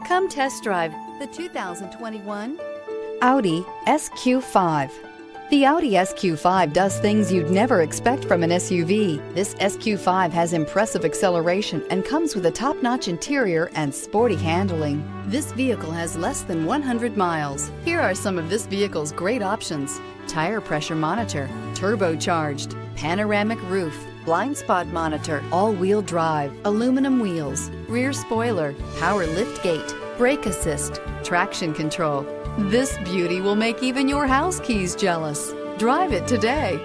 Come test drive the 2021 Audi SQ5. The Audi SQ5 does things you'd never expect from an SUV. This SQ5 has impressive acceleration and comes with a top-notch interior and sporty handling. This vehicle has less than 100 miles. Here are some of this vehicle's great options: tire pressure monitor, turbocharged, panoramic roof, blind spot monitor, all-wheel drive, aluminum wheels, rear spoiler, power lift gate, brake assist, traction control. This beauty will make even your house keys jealous. Drive it today.